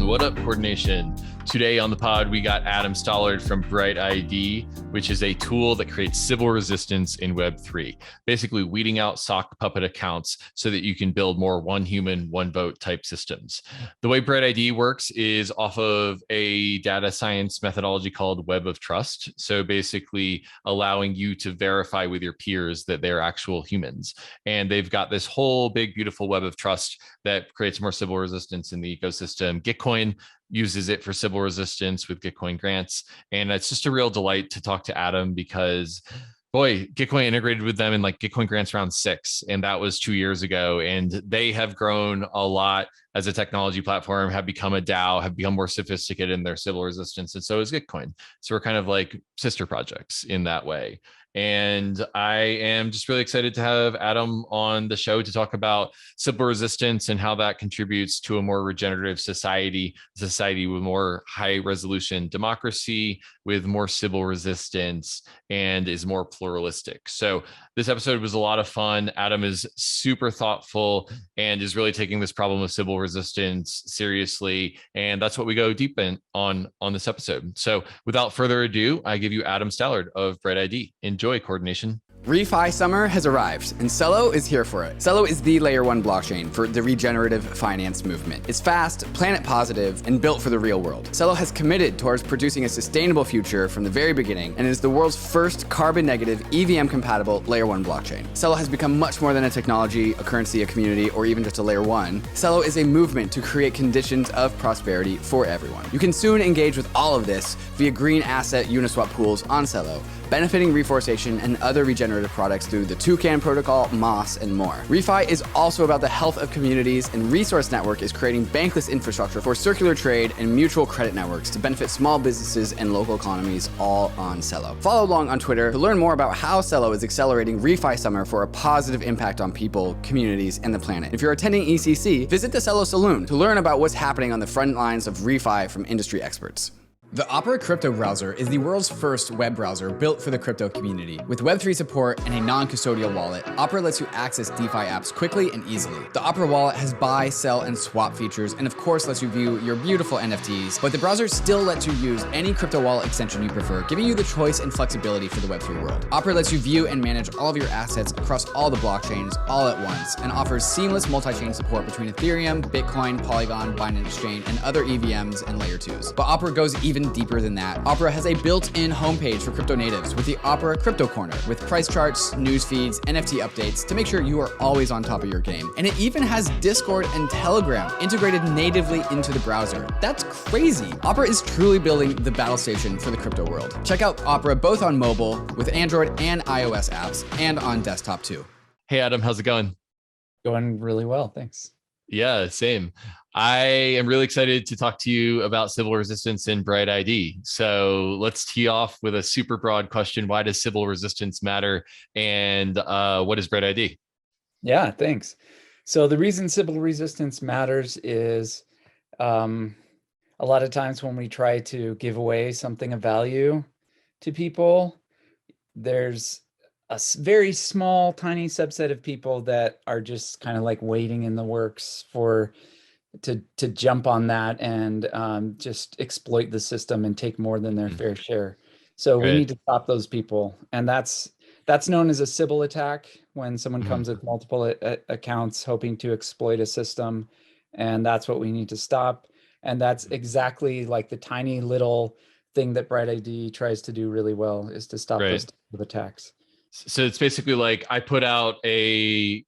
What up, Coordination? Today on the pod, we got Adam Stallard from BrightID, which is a tool that creates Sybil resistance in Web3, basically weeding out sock puppet accounts so that you can build more one human, one vote type systems. The way BrightID works is off of a data science methodology called Web of Trust. So basically allowing you to verify with your peers that they're actual humans. And they've got this whole big, beautiful web of trust that creates more Sybil resistance in the ecosystem. Gitcoin uses it for Sybil resistance with Gitcoin grants. And it's just a real delight to talk to Adam because, boy, Gitcoin integrated with them in like Gitcoin grants round 6. And that was 2 years ago. And they have grown a lot as a technology platform, have become a DAO, have become more sophisticated in their Sybil resistance. And so is Gitcoin. So we're kind of like sister projects in that way. And I am just really excited to have Adam on the show to talk about Sybil resistance and how that contributes to a more regenerative society, a society with more high resolution democracy, with more Sybil resistance, and is more pluralistic. So this episode was a lot of fun. Adam is super thoughtful and is really taking this problem of Sybil resistance seriously. And that's what we go deep in on this episode. So without further ado, I give you Adam Stallard of BrightID. Enjoy, Coordination. ReFi summer has arrived, and CELO is here for it. CELO is the layer 1 blockchain for the regenerative finance movement. It's fast, planet positive, and built for the real world. CELO has committed towards producing a sustainable future from the very beginning, and is the world's first carbon negative, EVM compatible layer 1 blockchain. CELO has become much more than a technology, a currency, a community, or even just a layer 1. CELO is a movement to create conditions of prosperity for everyone. You can soon engage with all of this via green asset Uniswap pools on CELO, benefiting reforestation and other regenerative products through the Toucan protocol, Moss, and more. ReFi is also about the health of communities, and Resource Network is creating Bankless infrastructure for circular trade and mutual credit networks to benefit small businesses and local economies, all on CELO. Follow along on Twitter to learn more about how CELO is accelerating ReFi summer for a positive impact on people, communities, and the planet. If you're attending ECC, visit the CELO Saloon to learn about what's happening on the front lines of ReFi from industry experts. The Opera crypto browser is the world's first web browser built for the crypto community. With Web3 support and a non-custodial wallet, Opera lets you access DeFi apps quickly and easily. The Opera wallet has buy, sell, and swap features, and of course lets you view your beautiful NFTs, but the browser still lets you use any crypto wallet extension you prefer, giving you the choice and flexibility for the Web3 world. Opera lets you view and manage all of your assets across all the blockchains all at once, and offers seamless multi-chain support between Ethereum, Bitcoin, Polygon, Binance Chain, and other EVMs and layer 2s. But Opera goes even deeper than that. Opera has a built-in homepage for crypto natives with the Opera Crypto Corner, with price charts, news feeds, NFT updates to make sure you are always on top of your game. And it even has Discord and Telegram integrated natively into the browser. That's crazy. Opera is truly building the battle station for the crypto world. Check out Opera both on mobile with Android and iOS apps, and on desktop too. Hey, Adam, how's it going? Going really well, thanks. Yeah, same. I am really excited to talk to you about Sybil resistance in BrightID. So let's tee off with a super broad question. Why does Sybil resistance matter? And what is BrightID? Yeah, thanks. So the reason Sybil resistance matters is a lot of times when we try to give away something of value to people, there's a very small, tiny subset of people that are just kind of like waiting in the works to jump on that and just exploit the system and take more than their fair share. So we need to stop those people, and that's known as a Sybil attack, when someone comes with multiple accounts hoping to exploit a system, and that's what we need to stop. And that's exactly like the tiny little thing that BrightID tries to do really well, is to stop those types of attacks. So it's basically like I put out a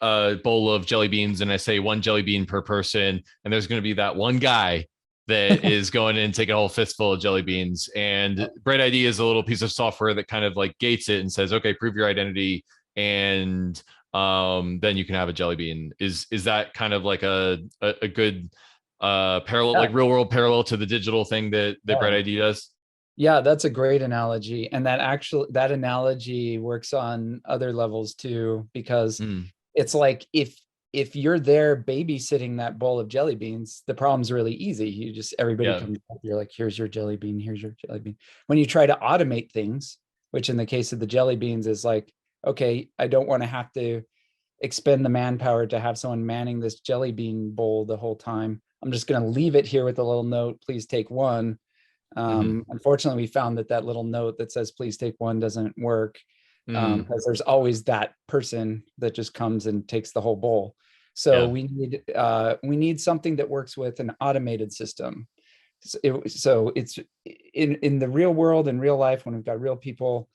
bowl of jelly beans and I say 1 jelly bean per person, and there's going to be that one guy that is going in and taking a whole fistful of jelly beans. And BrightID is a little piece of software that kind of like gates it and says, okay, prove your identity, and then you can have a jelly bean. Is that kind of like a good parallel, like real world parallel to the digital thing that BrightID does? Yeah, that's a great analogy. And that analogy works on other levels too, because it's like if you're there babysitting that bowl of jelly beans, the problem's really easy. Everybody comes up, you're like, here's your jelly bean, here's your jelly bean. When you try to automate things, which in the case of the jelly beans is like, okay, I don't want to have to expend the manpower to have someone manning this jelly bean bowl the whole time. I'm just going to leave it here with a little note, please take one. Unfortunately, we found that that little note that says please take one doesn't work, because there's always that person that just comes and takes the whole bowl. So we need something that works with an automated system. So it's in the real world, in real life, when we've got real people,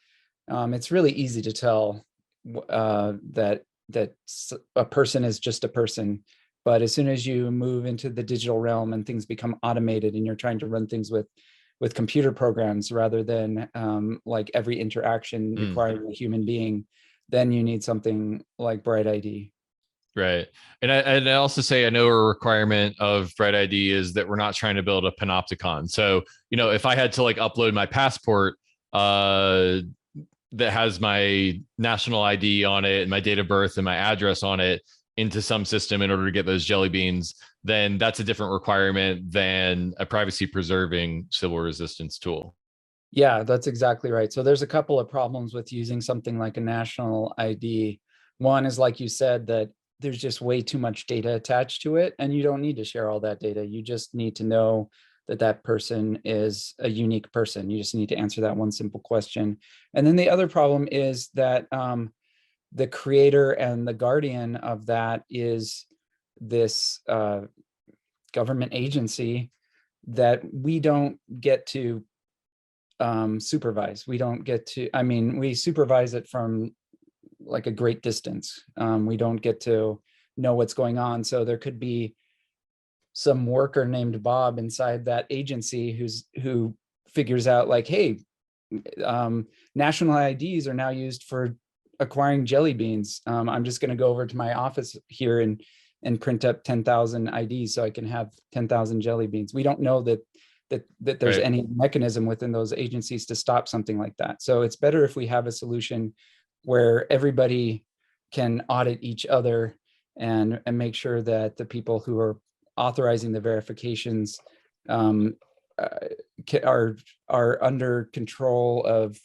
it's really easy to tell that a person is just a person. But as soon as you move into the digital realm and things become automated, and you're trying to run things with computer programs rather than like every interaction requiring a human being, then you need something like BrightID. Right. And I also say, I know a requirement of BrightID is that we're not trying to build a panopticon. So, you know, if I had to like upload my passport that has my national ID on it and my date of birth and my address on it into some system in order to get those jelly beans, then that's a different requirement than a privacy preserving Sybil resistance tool. Yeah, that's exactly right. So there's a couple of problems with using something like a national ID. One is, like you said, that there's just way too much data attached to it, and you don't need to share all that data. You just need to know that that person is a unique person. You just need to answer that one simple question. And then the other problem is that the creator and the guardian of that is this government agency that we don't get to supervise. We don't get to, I mean, we supervise it from like a great distance. We don't get to know what's going on. So there could be some worker named Bob inside that agency who figures out like, hey, national IDs are now used for acquiring jelly beans. I'm just going to go over to my office here and print up 10,000 IDs so I can have 10,000 jelly beans. We don't know that there's any mechanism within those agencies to stop something like that. So it's better if we have a solution where everybody can audit each other and make sure that the people who are authorizing the verifications are under control of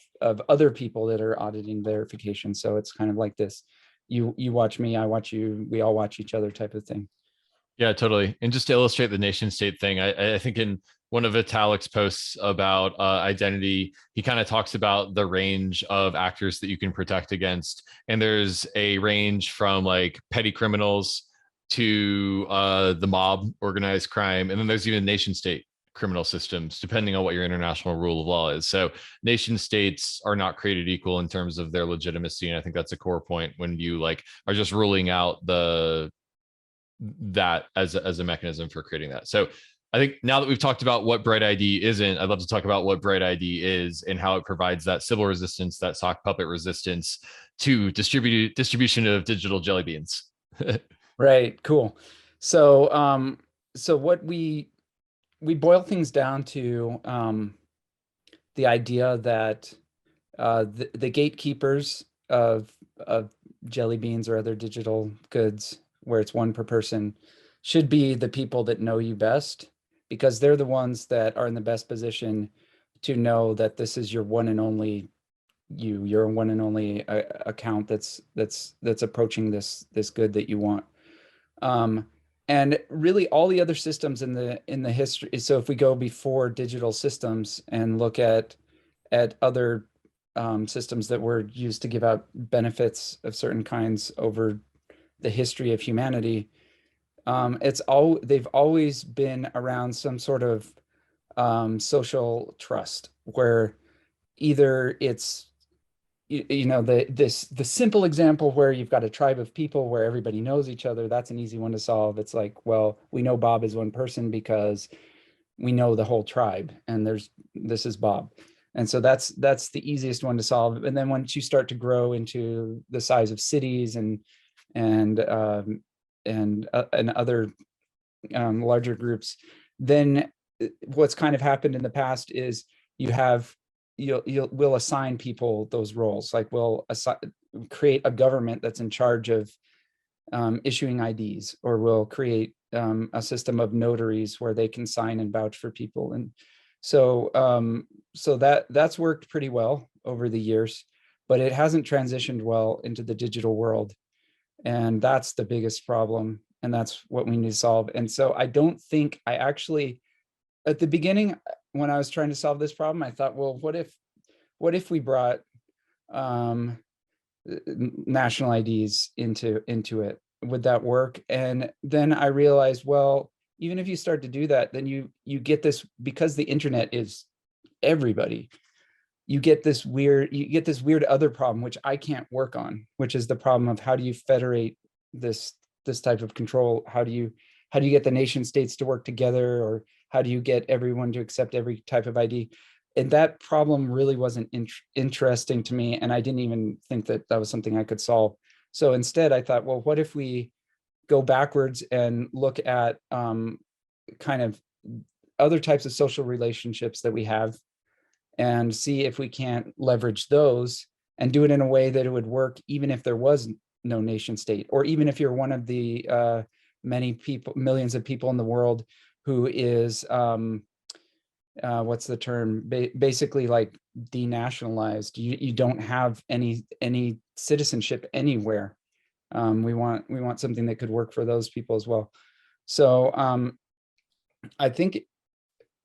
other people that are auditing verification. So it's kind of like this, you watch me, I watch you, we all watch each other type of thing. Yeah, totally. And just to illustrate the nation state thing, I think in one of Vitalik's posts about identity, he kind of talks about the range of actors that you can protect against. And there's a range from like petty criminals to the mob, organized crime. And then there's even nation state criminal systems, depending on what your international rule of law is. So nation states are not created equal in terms of their legitimacy. And I think that's a core point when you like are just ruling out that as a mechanism for creating that. So I think now that we've talked about what BrightID isn't, I'd love to talk about what BrightID is and how it provides that Sybil resistance, that sock puppet resistance to distribution of digital jelly beans. Right, cool. So so what we boil things down to the idea that the gatekeepers of jelly beans or other digital goods, where it's one per person, should be the people that know you best, because they're the ones that are in the best position to know that this is your one and only your one and only account that's approaching this good that you want. And really all the other systems in the history. So if we go before digital systems and look at other systems that were used to give out benefits of certain kinds over the history of humanity, they've always been around some sort of social trust, where either it's the simple example where you've got a tribe of people where everybody knows each other. That's an easy one to solve. It's like, well, we know Bob is one person because we know the whole tribe, and this is Bob. And so that's the easiest one to solve. And then once you start to grow into the size of cities and other larger groups, then what's kind of happened in the past is we'll assign people those roles. Like we'll create a government that's in charge of issuing IDs, or we'll create a system of notaries where they can sign and vouch for people. And so that's worked pretty well over the years, but it hasn't transitioned well into the digital world. And that's the biggest problem. and that's what we need to solve. And so I don't think I actually, at the beginning, when I was trying to solve this problem, I thought, well, what if we brought national IDs into it? Would that work? And then I realized, well, even if you start to do that, then you get this, because the internet is everybody, you get this weird other problem, which I can't work on, which is the problem of how do you federate this type of control? How do you get the nation states to work together, or how do you get everyone to accept every type of ID? And that problem really wasn't interesting to me, and I didn't even think that was something I could solve. So instead, I thought, well, what if we go backwards and look at kind of other types of social relationships that we have, and see if we can't leverage those and do it in a way that it would work, even if there was no nation state, or even if you're one of the millions of people in the world who is, what's the term? Basically like denationalized. You don't have any citizenship anywhere. We want something that could work for those people as well. So I think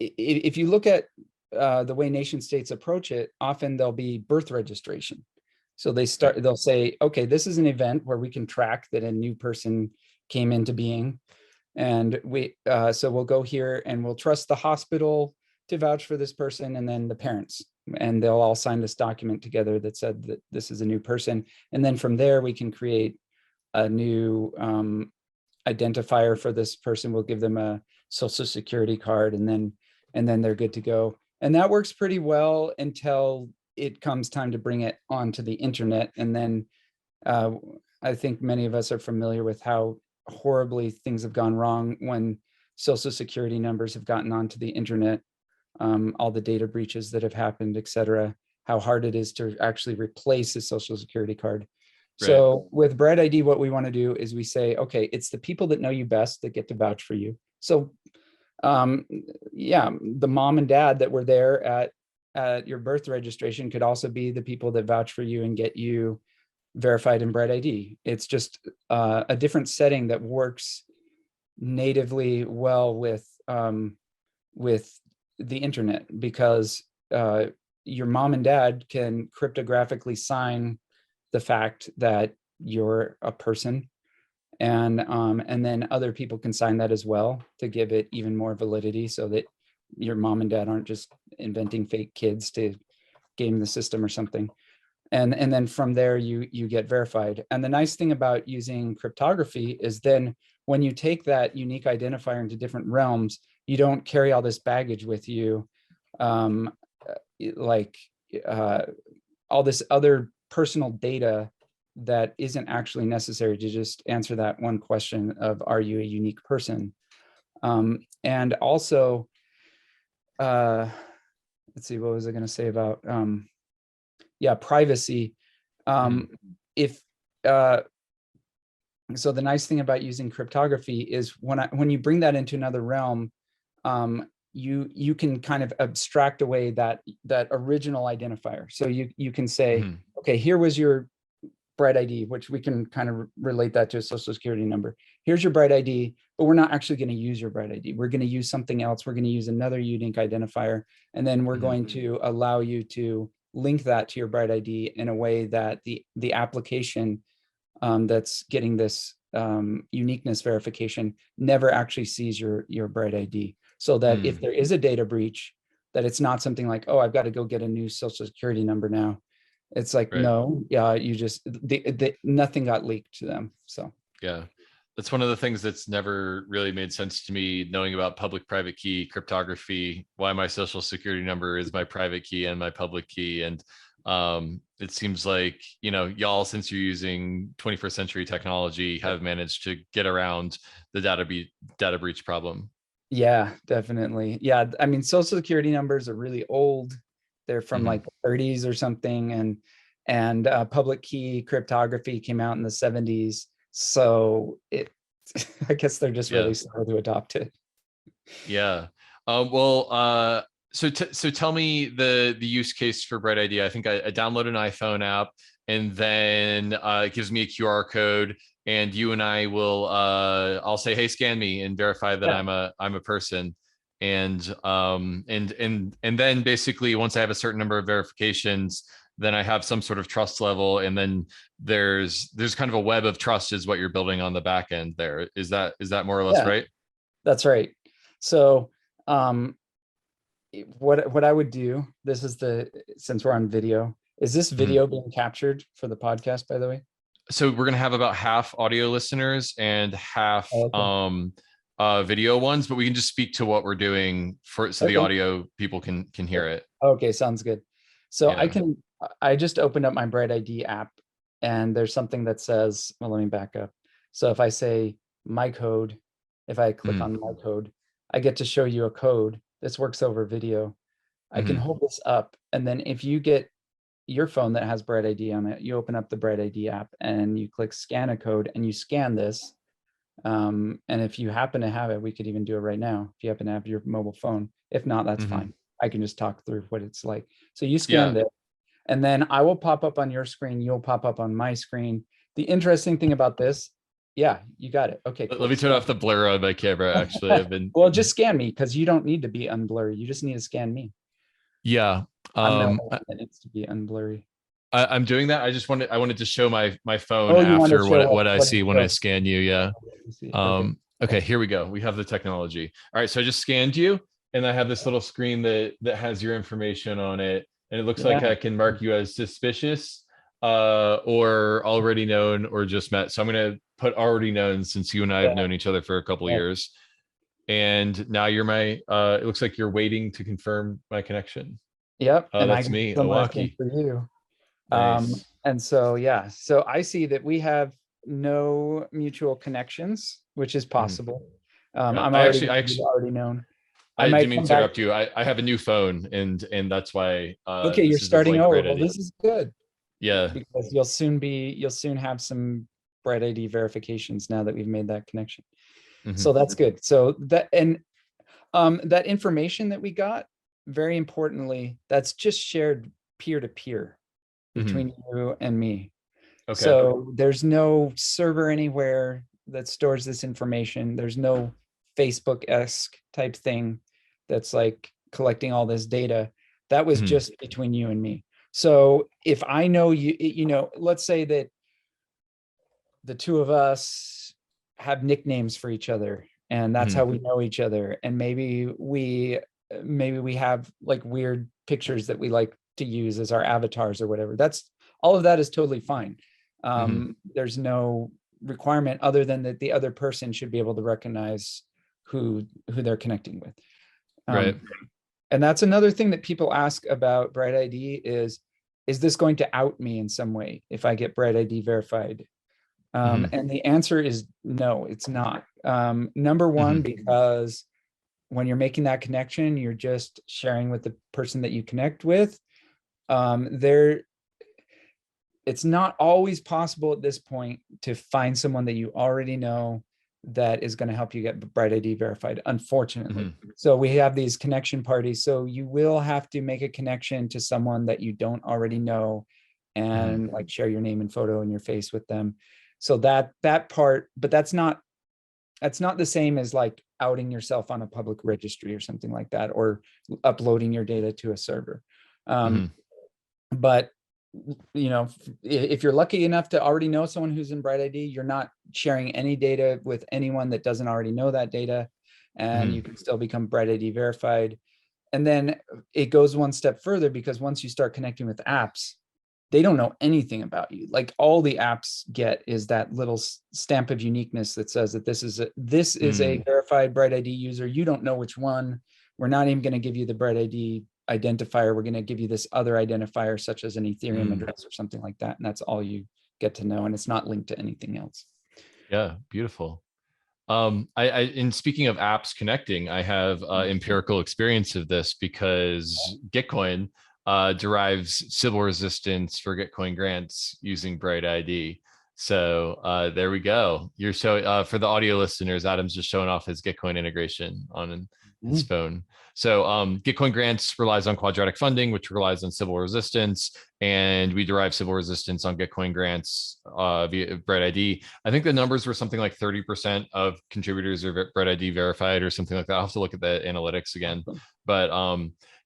if you look at the way nation states approach it, often there'll be birth registration. So they'll say, okay, this is an event where we can track that a new person came into being. And so we'll go here and we'll trust the hospital to vouch for this person, and then the parents, and they'll all sign this document together that said that this is a new person. And then from there, we can create a new identifier for this person. We'll give them a social security card, and then they're good to go. And that works pretty well until it comes time to bring it onto the internet. And then I think many of us are familiar with how horribly things have gone wrong when social security numbers have gotten onto the internet, all the data breaches that have happened, et cetera, how hard it is to actually replace a social security card. Right. So with BrightID, what we want to do is we say, okay, it's the people that know you best that get to vouch for you. So yeah, the mom and dad that were there at your birth registration could also be the people that vouch for you and get you verified in BrightID. It's just a different setting that works natively well with the internet, because your mom and dad can cryptographically sign the fact that you're a person, and then other people can sign that as well to give it even more validity, so that your mom and dad aren't just inventing fake kids to game the system or something. And then from there you get verified. And the nice thing about using cryptography is then when you take that unique identifier into different realms, you don't carry all this baggage with you, like all this other personal data that isn't actually necessary to just answer that one question of, are you a unique person? And also, let's see, what was I going to say about, yeah, privacy. So the nice thing about using cryptography is when you bring that into another realm, you can kind of abstract away that original identifier. So you can say, okay, here was your BrightID, which we can kind of relate that to a social security number. Here's your BrightID, but we're not actually going to use your BrightID. We're going to use something else. We're going to use another unique identifier, and then we're going to allow you to link that to your BrightID in a way that the application that's getting this uniqueness verification never actually sees your BrightID, so that if there is a data breach, that it's not something like, oh, I've got to go get a new social security number now. It's like, no, yeah, you just, nothing got leaked to them. So yeah, that's one of the things that's never really made sense to me, knowing about public-private key cryptography, why my social security number is my private key and my public key. And it seems like, y'all, since you're using 21st century technology, have managed to get around the data breach problem. Yeah, definitely. Yeah, I mean, social security numbers are really old. They're from like the 30s or something, and public key cryptography came out in the 70s. So I guess they're just really slow to adopt it. Yeah. Well, so tell me the use case for BrightID. I think I download an iPhone app, and then it gives me a QR code, and you and I will, I'll say, hey, scan me, and verify that Yeah. I'm a person. And then basically once I have a certain number of verifications, then I have some sort of trust level. And then there's kind of a web of trust is what you're building on the back end there. Is that more or less Yeah, right? that's right. So what I would do, this is since we're on video, is this Mhm. video being captured for the podcast, by the way? So we're gonna have about half audio listeners and half Oh, okay. video ones, but we can just speak to what we're doing for so the Okay. audio people can hear it. Okay, sounds good. So Yeah. I just opened up my BrightID app, and there's something that says, well, let me back up. So if I say my code, if I click Mhm. on my code, I get to show you a code. This works over video. I can Mhm. hold this up, and then if you get your phone that has BrightID on it, you open up the BrightID app and you click scan a code and you scan this. And if you happen to have it, we could even do it right now. If you happen to have your mobile phone, if not, that's Mhm. fine. I can just talk through what it's like. So you Yeah. scanned it, and then I will pop up on your screen. You'll pop up on my screen. The interesting thing about this, yeah, you got it. Okay, Let cool. me turn off the blur on my camera. Actually, I've been, Well, just scan me because you don't need to be unblurry. You just need to scan me. yeah. I'm the only one that needs to be unblurry. I'm doing that. I wanted to show my phone Oh, you want to after show what I what it see when I shows? scan you. Yeah. Okay. Okay, here we go. We have the technology. All right, so I just scanned you, and I have this little screen that has your information on it, and it looks like Yeah. I can mark you as suspicious, or already known, or just met. So I'm gonna put already known, since you and I have Yeah. known each other for a couple Yeah. years. And now you're my. It looks like you're waiting to confirm my connection. Yep. And I That's can do me, the similar thing Owaki. for you. Nice. And so, yeah, so I see that we have no mutual connections, which is Mhm. possible. Yeah, I'm I already, actually, I you've actually, already known. I I didn't might mean come to back. interrupt you. I have a new phone, and that's why Okay, you're this isn't starting like over. Bright Well, ID. this is good Yeah. because you'll soon have some BrightID verifications now that we've made that connection. Mhm. So that's good. So that information that we got, very importantly, that's just shared peer to peer Mhm. between you and me. Okay. So there's no server anywhere that stores this information. There's no Facebook-esque type thing that's like collecting all this data. That was Mhm. just between you and me. So if I know you, let's say that the two of us have nicknames for each other, and that's Mhm. how we know each other. And maybe we have like weird pictures that we like to use as our avatars or whatever. That's all of that is totally fine. Mhm. There's no requirement other than that the other person should be able to recognize who they're connecting with. Right. And that's another thing that people ask about BrightID is this going to out me in some way if I get BrightID verified? Mhm. And the answer is no, it's not. Number one, Mhm. because when you're making that connection, you're just sharing with the person that you connect with. There, it's not always possible at this point to find someone that you already know that is going to help you get BrightID verified, unfortunately. Mhm. So we have these connection parties. So you will have to make a connection to someone that you don't already know Mhm. and like share your name and photo and your face with them. So that part, but that's not the same as like outing yourself on a public registry or something like that, or uploading your data to a server. Mhm. But if you're lucky enough to already know someone who's in BrightID, you're not sharing any data with anyone that doesn't already know that data, and you Mhm. can still become BrightID verified. And then it goes one step further, because once you start connecting with apps, they don't know anything about you. Like all the apps get is that little stamp of uniqueness that says that this is a Mhm. verified BrightID user. You don't know which one. We're not even going to give you the BrightID identifier. We're going to give you this other identifier, such as an Ethereum Mhm. address or something like that. And that's all you get to know. And it's not linked to anything else. Yeah. Beautiful. In speaking of apps connecting, I have empirical experience of this because Gitcoin derives Sybil resistance for Gitcoin grants using BrightID. So there we go. You're showing for the audio listeners. Adam's just showing off his Gitcoin integration on his phone. So Gitcoin grants relies on quadratic funding, which relies on Sybil resistance, and we derive Sybil resistance on Gitcoin grants via BrightID. I think the numbers were something like 30% of contributors are BrightID verified or something like that. I'll have to look at the analytics again, but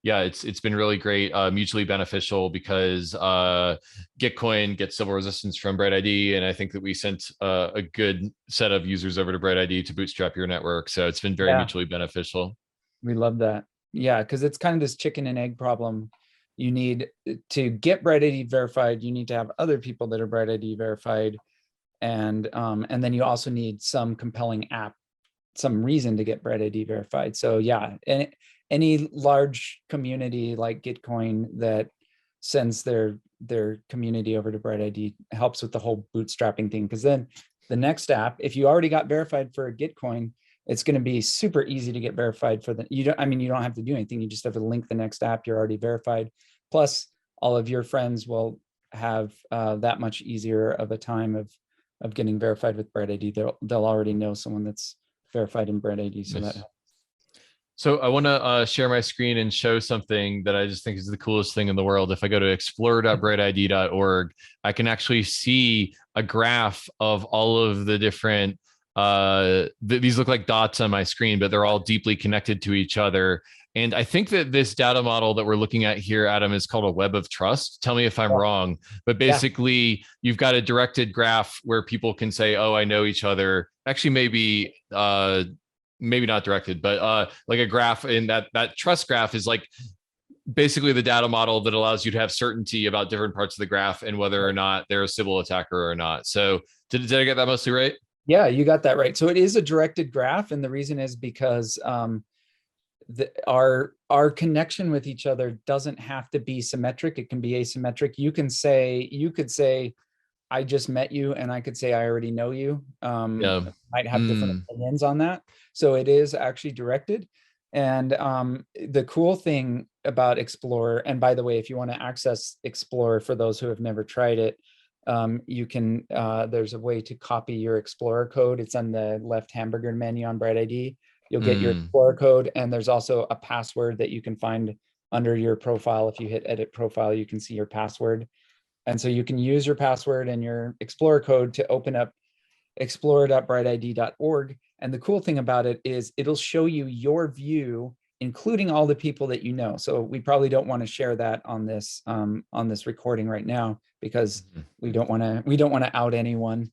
yeah, it's been really great, mutually beneficial, because Gitcoin gets Sybil resistance from BrightID, and I think that we sent a good set of users over to BrightID to bootstrap your network. So it's been very mutually beneficial. We love that. Yeah, because it's kind of this chicken and egg problem. You need to get BrightID verified. You need to have other people that are BrightID verified, and then you also need some compelling app, some reason to get BrightID verified. So yeah, any large community like Gitcoin that sends their community over to BrightID helps with the whole bootstrapping thing. Because then the next app, if you already got verified for a Gitcoin, it's going to be super easy to get verified for the, you don't have to do anything. You just have to link the next app. You're already verified. Plus all of your friends will have that much easier of a time of getting verified with BrightID. They'll already know someone that's verified in BrightID. So that helps. So I want to share my screen and show something that I just think is the coolest thing in the world. If I go to explorer.brightid.org, I can actually see a graph of all of the different, these look like dots on my screen, but they're all deeply connected to each other. And I think that this data model that we're looking at here, Adam, is called a web of trust. Tell me if I'm wrong, but basically you've got a directed graph where people can say, oh, I know each other. Actually, maybe not directed, but like a graph, and that trust graph is like basically the data model that allows you to have certainty about different parts of the graph and whether or not they're a Sybil attacker or not. So did I get that mostly right? Yeah, you got that right. So it is a directed graph, and the reason is because our connection with each other doesn't have to be symmetric. It can be asymmetric. You could say, I just met you, and I could say, I already know you. Might have different opinions on that. So it is actually directed. And the cool thing about Explorer, and by the way, if you want to access Explorer for those who have never tried it, you can, there's a way to copy your Explorer code. It's on the left hamburger menu on BrightID. You'll get your Explorer code, and there's also a password that you can find under your profile. If you hit edit profile, you can see your password. And so you can use your password and your Explorer code to open up explorer.brightid.org. And the cool thing about it is it'll show you your view, including all the people that you know. So we probably don't want to share that on this recording right now, because we don't want to out anyone.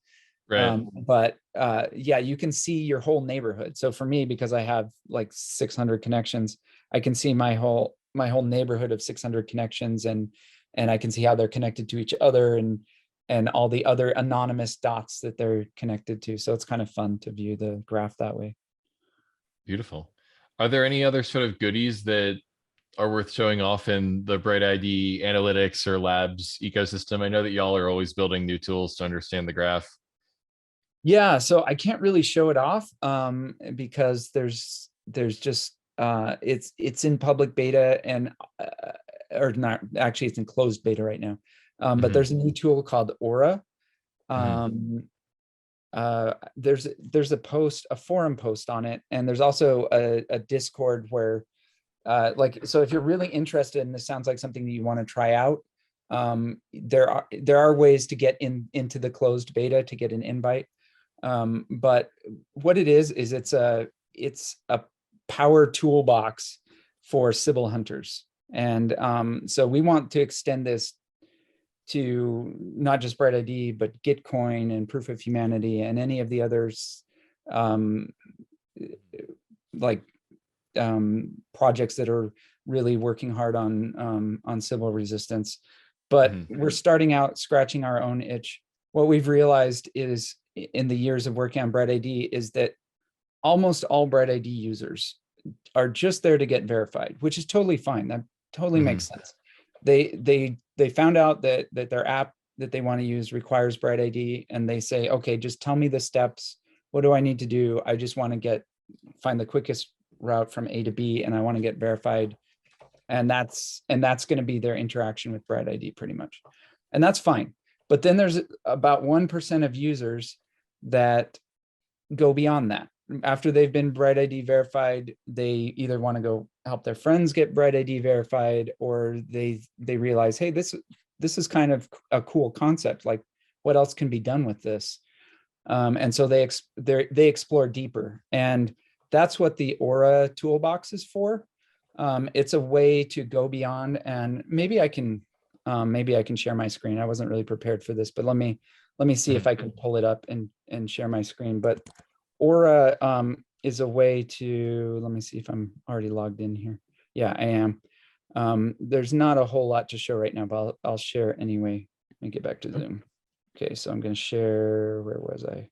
Right. But yeah, you can see your whole neighborhood. So for me, because I have like 600 connections, I can see my whole neighborhood of 600 connections, and I can see how they're connected to each other, and all the other anonymous dots that they're connected to. So it's kind of fun to view the graph that way. Beautiful. Are there any other sort of goodies that are worth showing off in the BrightID analytics or labs ecosystem? I know that y'all are always building new tools to understand the graph. Yeah, so I can't really show it off because there's just it's in public beta, and or not, actually it's in closed beta right now. But there's a new tool called Aura. There's a forum post on it, and there's also a Discord where so if you're really interested and this sounds like something that you want to try out, there are ways to get into the closed beta to get an invite. But what it is it's a power toolbox for Sybil hunters. And so we want to extend this to not just BrightID, but Gitcoin and Proof of Humanity and any of the others, projects that are really working hard on Sybil resistance. But we're starting out scratching our own itch. What we've realized is, in the years of working on BrightID, is that almost all BrightID users are just there to get verified, which is totally fine. That totally makes sense. They found out that their app that they want to use requires BrightID, and they say, okay, just tell me the steps. What do I need to do? I just want to find the quickest route from A to B, and I want to get verified. And that's going to be their interaction with BrightID pretty much. And that's fine. But then there's about 1% of users that go beyond that. after they've been BrightID verified, they either want to go help their friends get BrightID verified, or they realize, hey, this is kind of a cool concept. Like, what else can be done with this? And so they explore deeper, and that's what the Aura toolbox is for. It's a way to go beyond, and maybe I can share my screen. I wasn't really prepared for this, but let me see if I can pull it up and share my screen. But Aura is a way to, let me see if I'm already logged in here. Yeah, I am. There's not a whole lot to show right now, but I'll share anyway. Let me get back to Zoom. Okay, so I'm going to share, where was I?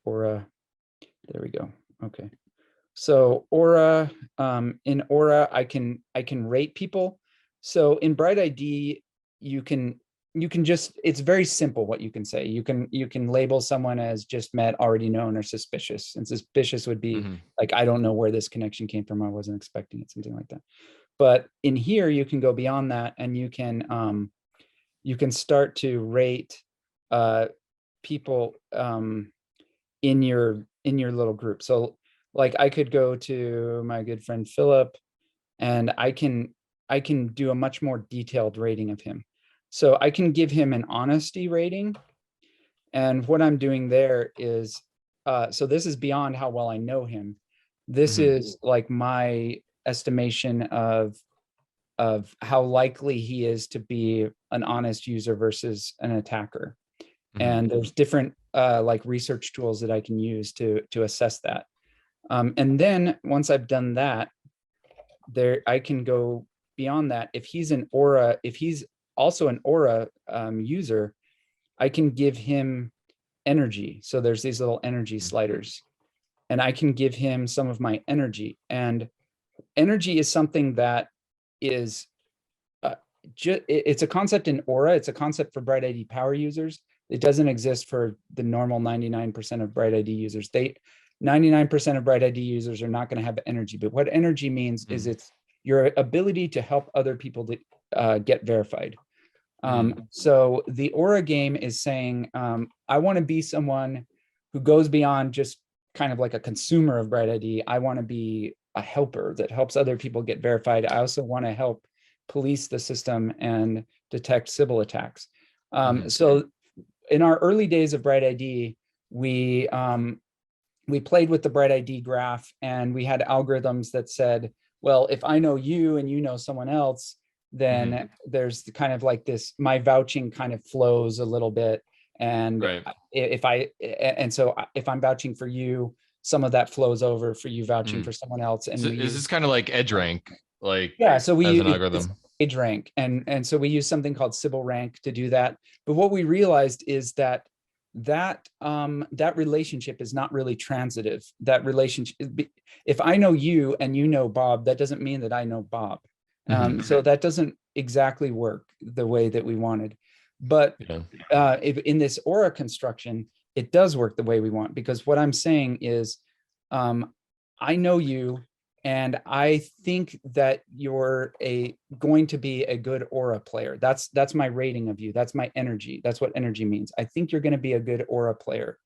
Aura, there we go. Okay. So Aura, in Aura, I can rate people. So in BrightID, you can just, it's very simple what you can say. You can label someone as just met, already known, or suspicious. And suspicious would be like, I don't know where this connection came from. I wasn't expecting it, something like that. But in here, you can go beyond that, and you can start to rate people in your little group. So like, I could go to my good friend Philip, and I can do a much more detailed rating of him. So I can give him an honesty rating. And what I'm doing there is, so this is beyond how well I know him. This is like my estimation of how likely he is to be an honest user versus an attacker. And there's different like research tools that I can use to assess that. And then once I've done that, I can go beyond that. If he's an Aura, if he's also an Aura user, I can give him energy. So there's these little energy sliders, and I can give him some of my energy. And energy is something that is, it's a concept in Aura. It's a concept for BrightID power users. It doesn't exist for the normal 99% of BrightID users. 99% of BrightID users are not going to have energy. But what energy means is it's your ability to help other people to get verified. So the Aura game is saying, I want to be someone who goes beyond just kind of like a consumer of BrightID. I want to be a helper that helps other people get verified. I also want to help police the system and detect Sybil attacks. So in our early days of BrightID, we played with the BrightID graph, and we had algorithms that said, well, if I know you and you know someone else, then there's kind of like this, my vouching kind of flows a little bit. And so if I'm vouching for you, some of that flows over for you vouching for someone else. And so is this kind of like edge rank? Like, yeah, so we use an algorithm. Edge rank, and so we use something called Sybil rank to do that. But what we realized is that relationship is not really transitive. That relationship, if I know you and you know Bob, that doesn't mean that I know Bob. So that doesn't exactly work the way that we wanted. But if in this Aura construction, it does work the way we want, because what I'm saying is, I know you, and I think that you're going to be a good Aura player. That's my rating of you. That's my energy. That's what energy means. I think you're going to be a good Aura player,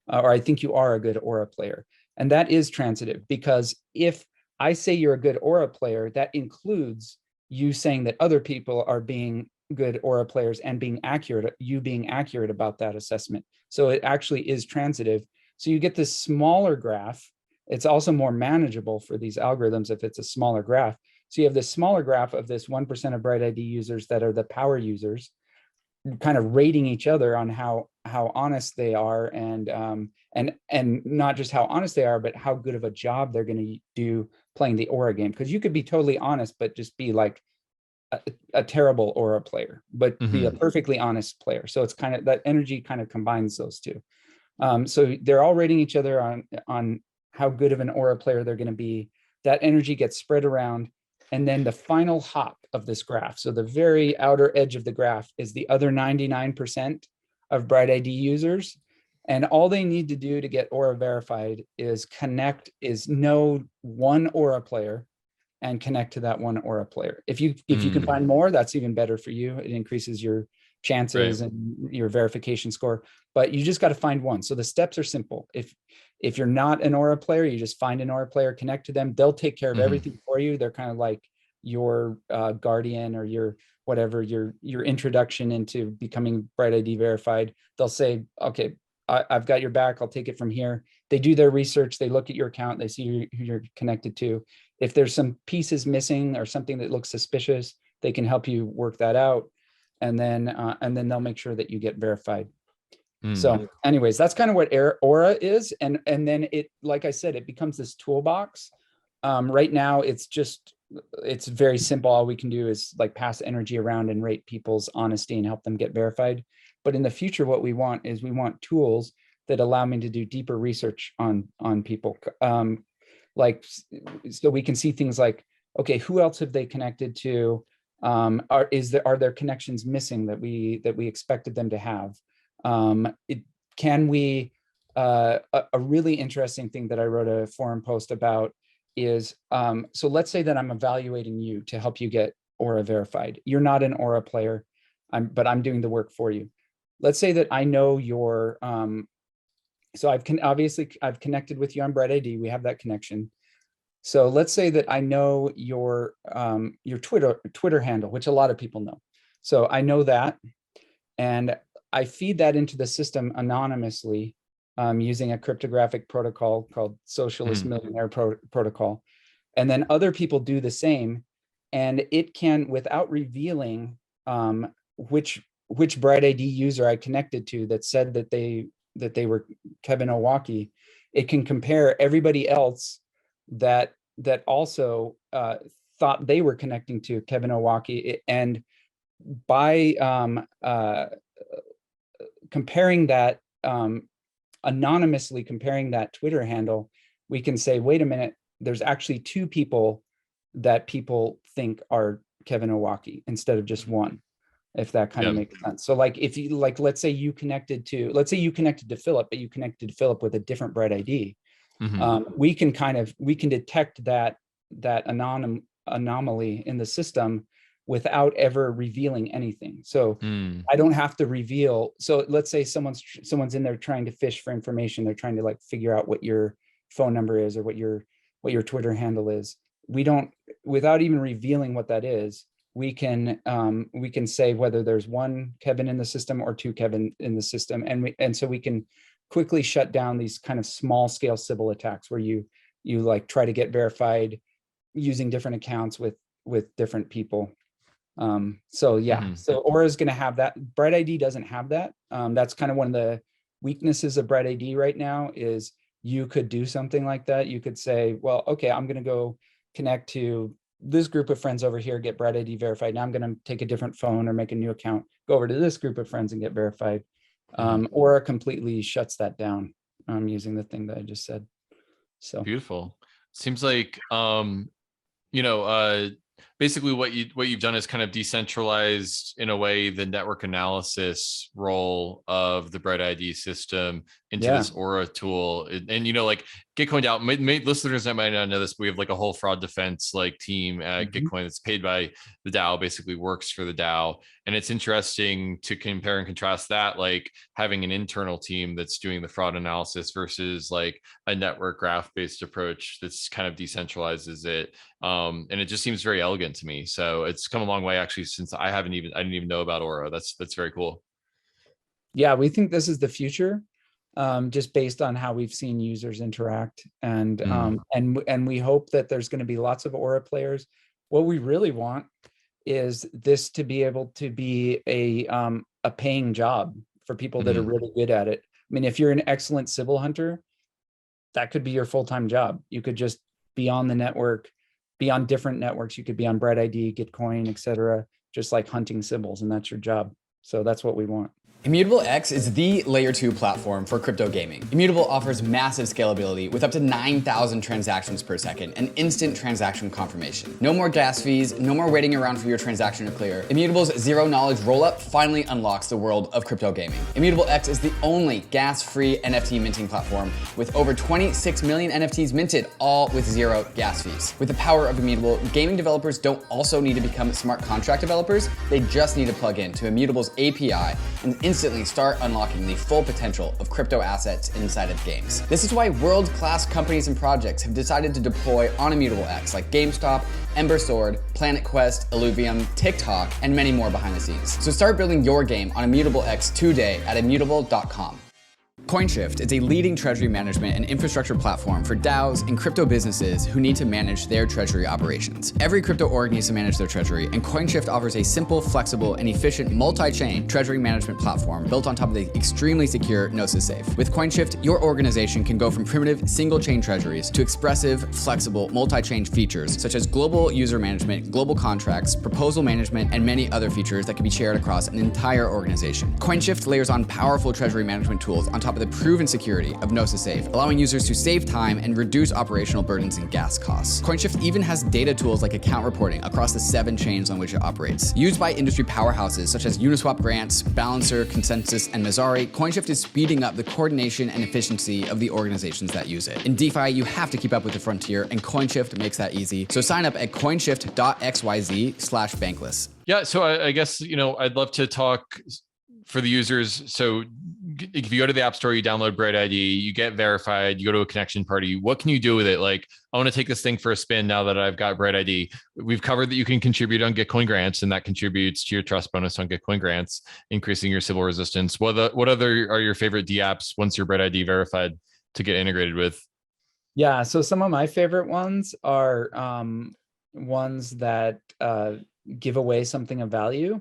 or I think you are a good Aura player. And that is transitive, because if I say you're a good Aura player, that includes you saying that other people are being good Aura players and being accurate, you being accurate about that assessment. So it actually is transitive. So you get this smaller graph. It's also more manageable for these algorithms if it's a smaller graph. So you have this smaller graph of this 1% of BrightID users that are the power users, kind of rating each other on how honest they are, and not just how honest they are, but how good of a job they're going to do playing the Aura game. Because you could be totally honest, but just be like a terrible Aura player, but be a perfectly honest player. So it's kind of, that energy kind of combines those two. So they're all rating each other on how good of an Aura player they're going to be. That energy gets spread around. And then the final hop of this graph, so the very outer edge of the graph, is the other 99% of BrightID users. And all they need to do to get Aura verified is know one Aura player and connect to that one Aura player. If you can find more, that's even better for you. It increases your chances and your verification score, but you just got to find one. So the steps are simple. If you're not an Aura player, you just find an Aura player, connect to them. They'll take care of everything for you. They're kind of like your guardian or your whatever, your introduction into becoming BrightID verified. They'll say, okay, I've got your back. I'll take it from here. They do their research. They look at your account. They see who you're connected to. If there's some pieces missing or something that looks suspicious, they can help you work that out. And then they'll make sure that you get verified. So anyways, that's kind of what Aura is. And then it, like I said, it becomes this toolbox. Right now, it's very simple. All we can do is like pass energy around and rate people's honesty and help them get verified. But in the future, what we want is we want tools that allow me to do deeper research on people. Like, so we can see things like, okay, who else have they connected to? Are there connections missing that we expected them to have? A really interesting thing that I wrote a forum post about is, so let's say that I'm evaluating you to help you get Aura verified. You're not an Aura player, but I'm doing the work for you. Let's say that I know your, so I've connected with you on BrightID. We have that connection. So let's say that I know your Twitter handle, which a lot of people know. So I know that, and I feed that into the system anonymously using a cryptographic protocol called Socialist Millionaire Protocol. And then other people do the same, and it can, without revealing which BrightID user I connected to that said that they were Kevin Owocki, it can compare everybody else that also thought they were connecting to Kevin Owocki, and by comparing that, anonymously comparing that Twitter handle, we can say, wait a minute, there's actually two people that people think are Kevin Owocki instead of just one, if that kind of makes sense. So like, if you like, let's say you connected to Philip, but you connected to Philip with a different BrightID. We can detect that anomaly in the system without ever revealing anything. So I don't have to reveal. So let's say someone's in there trying to fish for information. They're trying to like figure out what your phone number is or what your Twitter handle is. We don't, without even revealing what that is, we can say whether there's one Kevin in the system or two Kevin in the system, and so we can quickly shut down these kind of small scale Sybil attacks where you like try to get verified using different accounts with different people. So yeah, so Aura is going to have that. BrightID doesn't have that. That's kind of one of the weaknesses of BrightID right now is you could do something like that. You could say, well, okay, I'm going to go connect to this group of friends over here, get BrightID verified. Now I'm going to take a different phone or make a new account, go over to this group of friends and get verified. Aura completely shuts that down using the thing that I just said. So beautiful. Seems like, basically what you've done is kind of decentralized in a way the network analysis role of the BrightID system into this Aura tool. And like Gitcoin DAO, listeners that might not know this, but we have like a whole fraud defense like team at Gitcoin that's paid by the DAO, basically works for the DAO. And it's interesting to compare and contrast that, like having an internal team that's doing the fraud analysis versus like a network graph based approach that's kind of decentralizes it. And it just seems very elegant to me. So it's come a long way actually, since I didn't even know about Aura. That's very cool. Yeah, we think this is the future, just based on how we've seen users interact, and we hope that there's going to be lots of Aura players. What we really want is this to be able to be a paying job for people that are really good at it. I mean, if you're an excellent Sybil hunter, that could be your full-time job. You could just be on the network, be on different networks. You could be on BrightID, Gitcoin, etc., just like hunting Sybils, and that's your job. So that's what we want. Immutable X is the layer 2 platform for crypto gaming. Immutable offers massive scalability with up to 9,000 transactions per second and instant transaction confirmation. No more gas fees, no more waiting around for your transaction to clear. Immutable's zero knowledge rollup finally unlocks the world of crypto gaming. Immutable X is the only gas-free NFT minting platform with over 26 million NFTs minted, all with zero gas fees. With the power of Immutable, gaming developers don't also need to become smart contract developers. They just need to plug in to Immutable's API and instantly start unlocking the full potential of crypto assets inside of games. This is why world-class companies and projects have decided to deploy on Immutable X like GameStop, Ember Sword, Planet Quest, Illuvium, TikTok, and many more behind the scenes. So start building your game on Immutable X today at immutable.com. COINSHIFT is a leading treasury management and infrastructure platform for DAOs and crypto businesses who need to manage their treasury operations. Every crypto org needs to manage their treasury, and COINSHIFT offers a simple, flexible, and efficient multi-chain treasury management platform built on top of the extremely secure Gnosis Safe. With COINSHIFT, your organization can go from primitive single-chain treasuries to expressive, flexible, multi-chain features such as global user management, global contracts, proposal management, and many other features that can be shared across an entire organization. COINSHIFT layers on powerful treasury management tools on top of the proven security of Gnosis Safe, allowing users to save time and reduce operational burdens and gas costs. COINSHIFT even has data tools like account reporting across the 7 chains on which it operates. Used by industry powerhouses such as Uniswap Grants, Balancer, Consensus, and Messari, COINSHIFT is speeding up the coordination and efficiency of the organizations that use it. In DeFi, you have to keep up with the frontier, and COINSHIFT makes that easy. So sign up at coinshift.xyz/bankless. Yeah, so I guess, I'd love to talk for the users. So if you go to the App Store, you download BrightID, you get verified, you go to a connection party, what can you do with it? Like, I want to take this thing for a spin now that I've got BrightID. We've covered that you can contribute on Gitcoin grants, and that contributes to your trust bonus on Gitcoin grants, increasing your Sybil resistance. What other are your favorite D apps once you're BrightID verified to get integrated with? Yeah, so some of my favorite ones are ones that give away something of value.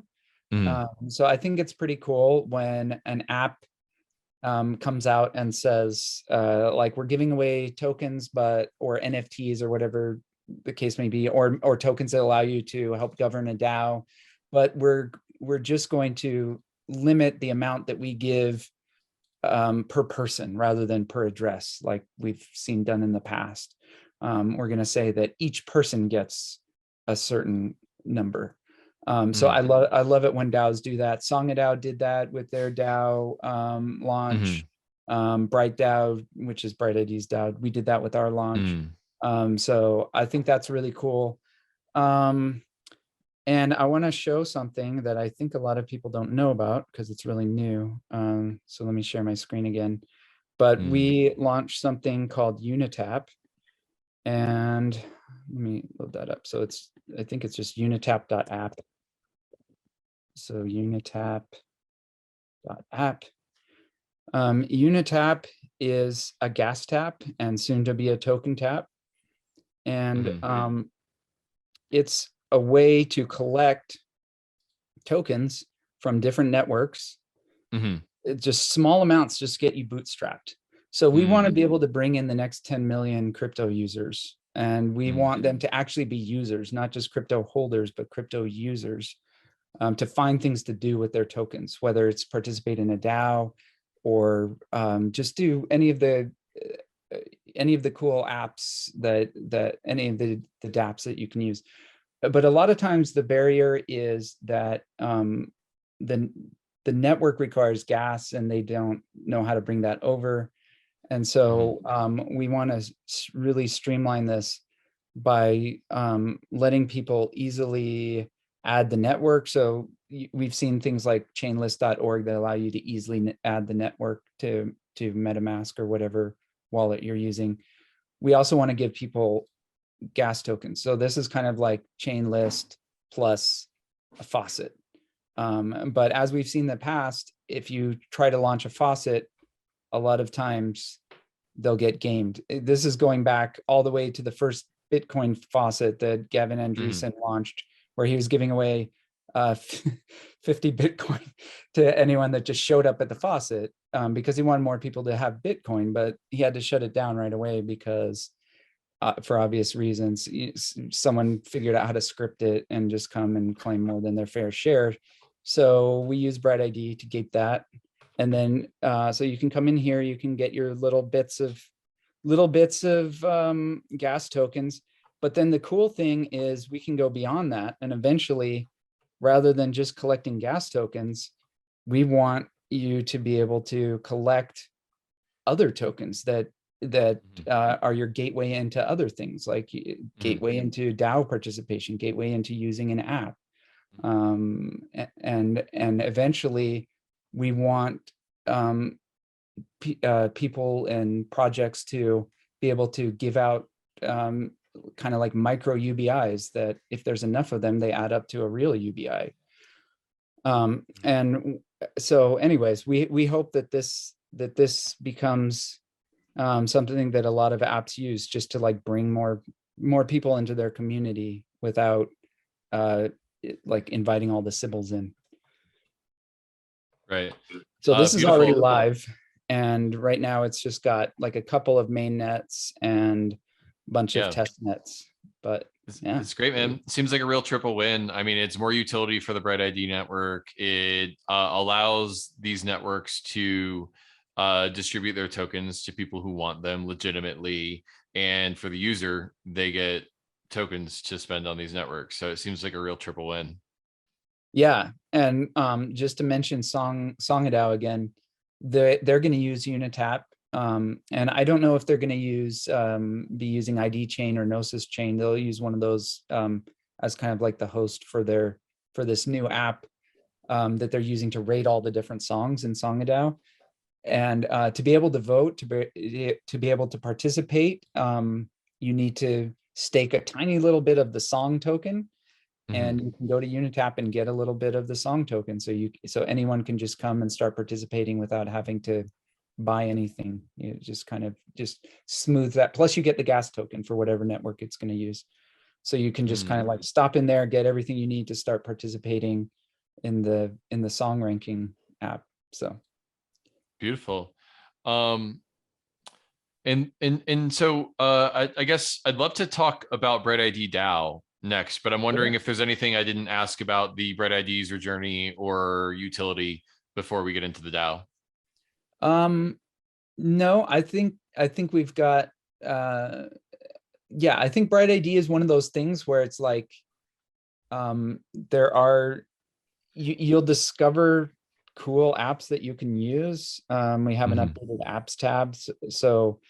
So I think it's pretty cool when an app comes out and says, like, we're giving away tokens, or NFTs or whatever the case may be, or tokens that allow you to help govern a DAO, but we're just going to limit the amount that we give per person rather than per address, like we've seen done in the past. We're going to say that each person gets a certain number. So I love it when DAOs do that. SongADAO did that with their DAO launch. BrightDAO, which is BrightID's DAO, we did that with our launch. So I think that's really cool. And I want to show something that I think a lot of people don't know about because it's really new. So let me share my screen again. But we launched something called Unitap, and let me load that up. So I think it's just unitap.app. So unitap.app. Unitap is a gas tap and soon to be a token tap. And it's a way to collect tokens from different networks. Just small amounts just get you bootstrapped. So we want to be able to bring in the next 10 million crypto users. And we want them to actually be users, not just crypto holders, but crypto users, to find things to do with their tokens, whether it's participate in a DAO or just do any of the cool apps that any of the dApps that you can use. But a lot of times the barrier is that the network requires gas and they don't know how to bring that over. And so we want to really streamline this by letting people easily add the network. So we've seen things like chainlist.org that allow you to easily add the network to MetaMask or whatever wallet you're using. We also want to give people gas tokens. So this is kind of like Chainlist plus a faucet. But as we've seen in the past, if you try to launch a faucet, a lot of times they'll get gamed. This is going back all the way to the first Bitcoin faucet that Gavin Andresen launched, where he was giving away 50 Bitcoin to anyone that just showed up at the faucet because he wanted more people to have Bitcoin, but he had to shut it down right away because for obvious reasons, someone figured out how to script it and just come and claim more than their fair share. So we use BrightID to gate that. And then, so you can come in here, you can get your little bits of gas tokens. But then the cool thing is we can go beyond that. And eventually, rather than just collecting gas tokens, we want you to be able to collect other tokens that are your gateway into other things, like gateway into DAO participation, gateway into using an app. And eventually we want people and projects to be able to give out kind of like micro UBIs that if there's enough of them, they add up to a real UBI. And so anyways, we hope that this becomes something that a lot of apps use just to like bring more people into their community without like inviting all the Sybils in. Right. So this is already beautiful. live, and right now it's just got like a couple of main nets and a bunch of test nets. But yeah, it's great, man. Seems like a real triple win. I mean, it's more utility for the BrightID network. It allows these networks to distribute their tokens to people who want them legitimately, and for the user, they get tokens to spend on these networks. So it seems like a real triple win. Yeah, and just to mention SongADAO again, they're going to use Unitap, and I don't know if they're going to be using ID chain or Gnosis chain. They'll use one of those as kind of like the host for this new app that they're using to rate all the different songs in SongADAO. And to be able to vote, to be able to participate, you need to stake a tiny little bit of the song token. And you can go to Unitap and get a little bit of the song token. So anyone can just come and start participating without having to buy anything. You just kind of just smooth that. Plus you get the gas token for whatever network it's going to use. So you can just kind of like stop in there, get everything you need to start participating in the song ranking app. So beautiful. And so I guess I'd love to talk about BrightID DAO next, but I'm wondering if there's anything I didn't ask about the BrightID user journey or utility before we get into the DAO. No, I think we've got yeah, I think BrightID is one of those things where it's like you'll discover cool apps that you can use. We have an updated apps tab, so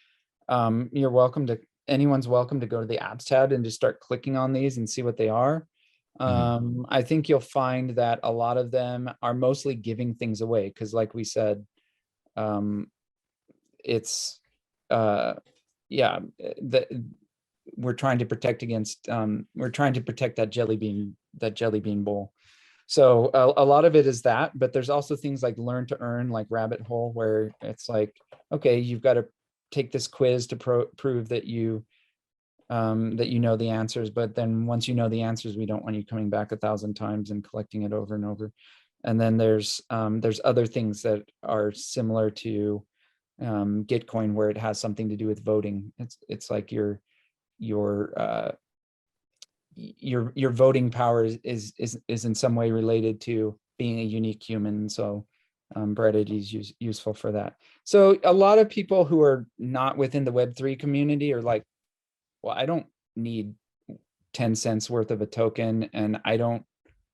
you're welcome to, anyone's welcome to go to the apps tab and just start clicking on these and see what they are. I think you'll find that a lot of them are mostly giving things away because, like we said, it's yeah, we're trying to protect against we're trying to protect that jelly bean bowl. So a lot of it is that, but there's also things like learn to earn, like Rabbit Hole, where it's like, okay, you've got to take this quiz to prove that you know the answers, but then once you know the answers, we don't want you coming back 1,000 times and collecting it over and over. And then there's other things that are similar to Gitcoin, where it has something to do with voting. It's like your voting power is in some way related to being a unique human. So BrightID is useful for that. So a lot of people who are not within the Web3 community are like, well, I don't need 10 cents worth of a token, and I don't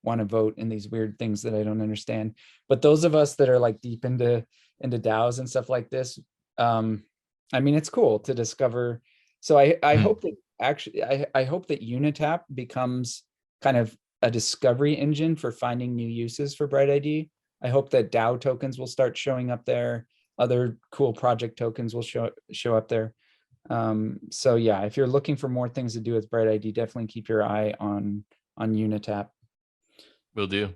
want to vote in these weird things that I don't understand. But those of us that are like deep into DAOs and stuff like this, I mean, it's cool to discover. So I hope that actually, I hope that Unitap becomes kind of a discovery engine for finding new uses for BrightID. I hope that DAO tokens will start showing up there. Other cool project tokens will show up there. So yeah, if you're looking for more things to do with BrightID, definitely keep your eye on Unitap. Will do.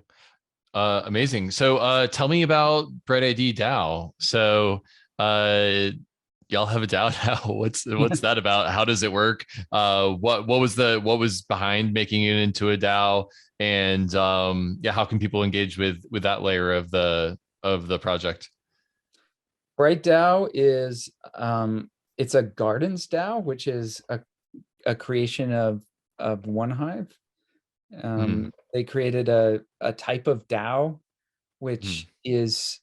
Amazing. So tell me about BrightID DAO. So y'all have a DAO now. What's that about? How does it work? What was behind making it into a DAO? And yeah, how can people engage with that layer of the project? BrightDAO is it's a gardens DAO, which is a creation of OneHive. They created a type of DAO, which is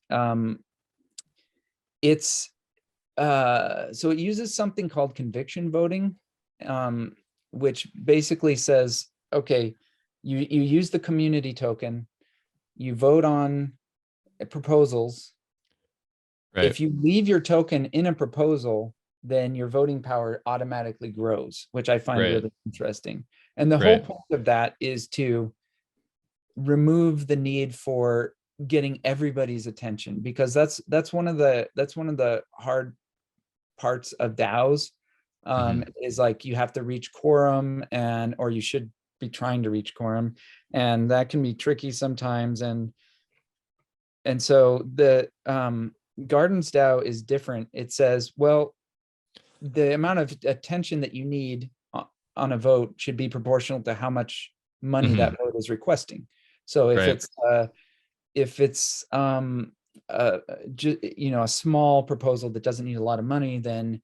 it's so it uses something called conviction voting, which basically says, okay, you use the community token, you vote on proposals. Right. If you leave your token in a proposal, then your voting power automatically grows, which I find really interesting. And the whole point of that is to remove the need for getting everybody's attention, because that's one of the hard parts of DAOs, is like you have to reach quorum, or you should be trying to reach quorum, and that can be tricky sometimes. And so the Gardens DAO is different. It says, well, the amount of attention that you need on a vote should be proportional to how much money that vote is requesting. So if it's a small proposal that doesn't need a lot of money, then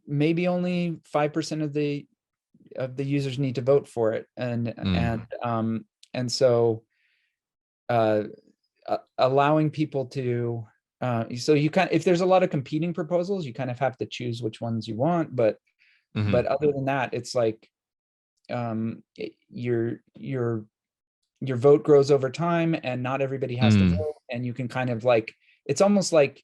maybe only 5% of the users need to vote for it. And so allowing people to so you if there's a lot of competing proposals, you kind of have to choose which ones you want, but other than that, it's like your vote grows over time, and not everybody has to vote, and you can kind of like, it's almost like,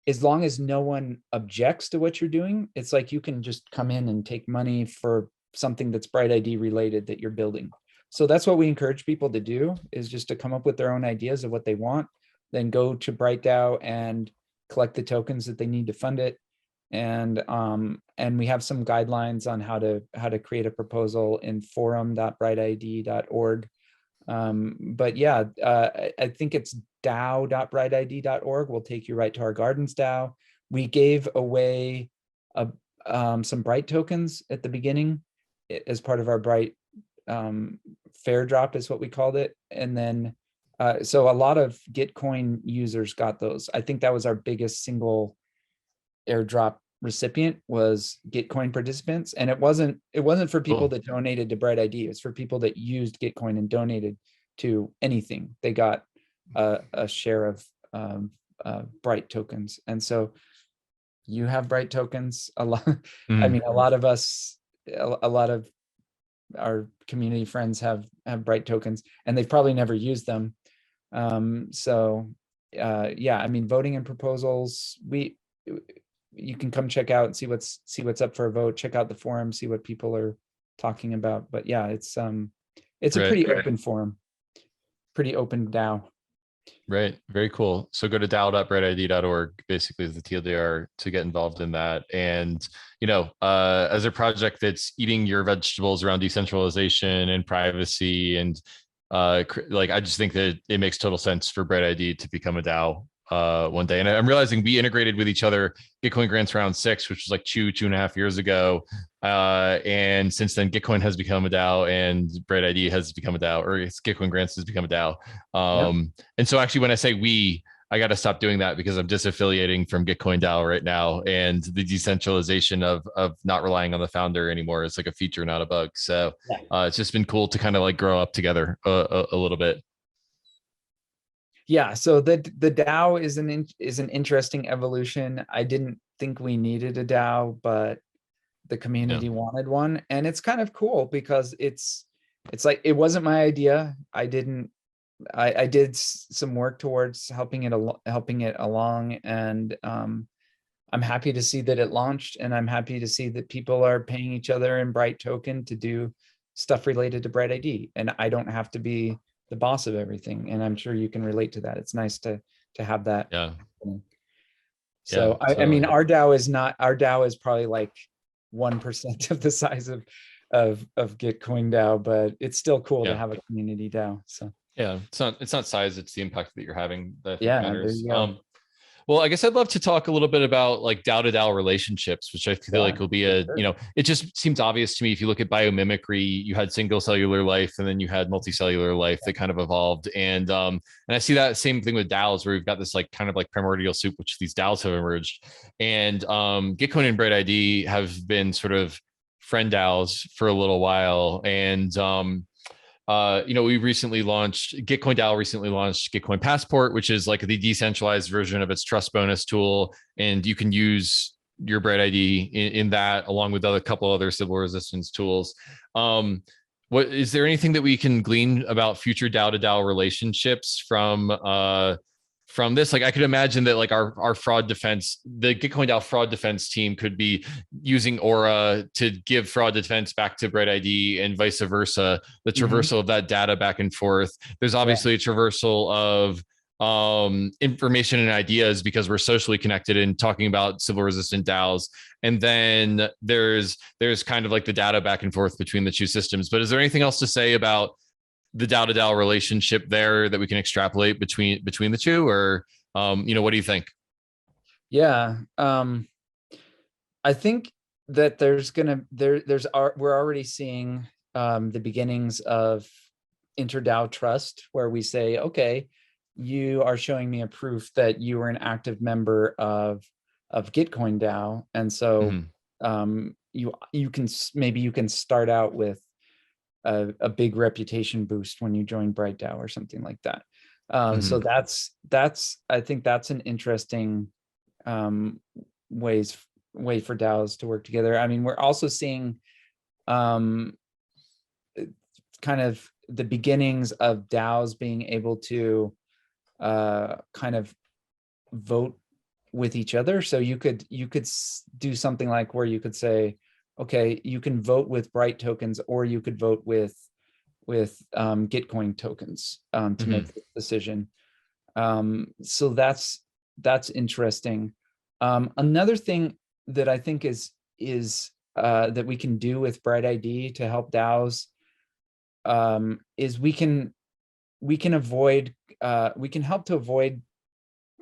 as long as no one objects to what you're doing, it's like you can just come in and take money for something that's BrightID related that you're building. So that's what we encourage people to do, is just to come up with their own ideas of what they want, then go to BrightDAO and collect the tokens that they need to fund it. And we have some guidelines on how to create a proposal in forum.brightid.org. But yeah, I think it's DAO.brightid.org will take you right to our Gardens DAO. We gave away some Bright tokens at the beginning as part of our Bright fair drop, is what we called it. And then so a lot of Gitcoin users got those. I think that was our biggest single airdrop recipient, was Gitcoin participants. And it wasn't for people that donated to BrightID. It's for people that used Gitcoin and donated to anything. They got a share of Bright tokens. And so you have Bright tokens a lot. I mean, a lot of our community friends have Bright tokens, and they've probably never used them. Yeah, I mean, voting and proposals, you can come check out and see what's up for a vote, check out the forum, see what people are talking about. But yeah, it's a pretty open forum, pretty open DAO. Right. Very cool. So go to DAO.brightid.org, basically, is the TLDR, to get involved in that. And, as a project that's eating your vegetables around decentralization and privacy, and I just think that it makes total sense for BrightID to become a DAO one day. And I'm realizing we integrated with each other Gitcoin Grants Round 6, which was like 2.5 years ago. And since then, Gitcoin has become a DAO, and BrightID has become a DAO, or Gitcoin Grants has become a DAO. And so actually, when I say we, I got to stop doing that, because I'm disaffiliating from Gitcoin DAO right now, and the decentralization of not relying on the founder anymore is like a feature, not a bug. So it's just been cool to kind of like grow up together a little bit. Yeah, so the DAO is an interesting evolution. I didn't think we needed a DAO, but the community wanted one, and it's kind of cool because it's like, it wasn't my idea. I did some work towards helping it along, and I'm happy to see that it launched, and I'm happy to see that people are paying each other in Bright token to do stuff related to BrightID, and I don't have to be the boss of everything. And I'm sure you can relate to that. It's nice to have that. Yeah. So I mean, our DAO is probably like 1% of the size of Gitcoin DAO, but it's still cool to have a community DAO. So yeah, it's not size, it's the impact that you're having that matters. There you go. Well, I guess I'd love to talk a little bit about like DAO to DAO relationships, which I feel like will be it just seems obvious to me. If you look at biomimicry, you had single cellular life, and then you had multicellular life that kind of evolved. And I see that same thing with DAOs, where we've got this like kind of like primordial soup, which these DAOs have emerged. And Gitcoin and BrightID have been sort of friend DAOs for a little while. And Gitcoin DAO recently launched Gitcoin Passport, which is like the decentralized version of its trust bonus tool. And you can use your BrightID in that, along with a couple other Sybil resistance tools. Is there anything that we can glean about future DAO to DAO relationships from from this? Like, I could imagine that like our fraud defense, the Gitcoin DAO fraud defense team could be using Aura to give fraud defense back to BrightID and vice versa, the traversal of that data back and forth. There's obviously a traversal of information and ideas because we're socially connected and talking about Sybil resistant DAOs. And then there's kind of like the data back and forth between the two systems. But is there anything else to say about the DAO to DAO relationship there that we can extrapolate between the two, or what do you think? Yeah, I think that we're already seeing the beginnings of inter-DAO trust, where we say, okay, you are showing me a proof that you were an active member of Gitcoin DAO, and so you can start out with a big reputation boost when you join BrightDAO or something like that. So I think that's an interesting way for DAOs to work together. I mean, we're also seeing kind of the beginnings of DAOs being able to kind of vote with each other. So you could do something like where you could say, okay, you can vote with Bright tokens, or you could vote with Gitcoin tokens to make the decision. So that's interesting. Another thing that I think is that we can do with BrightID to help DAOs is we can help to avoid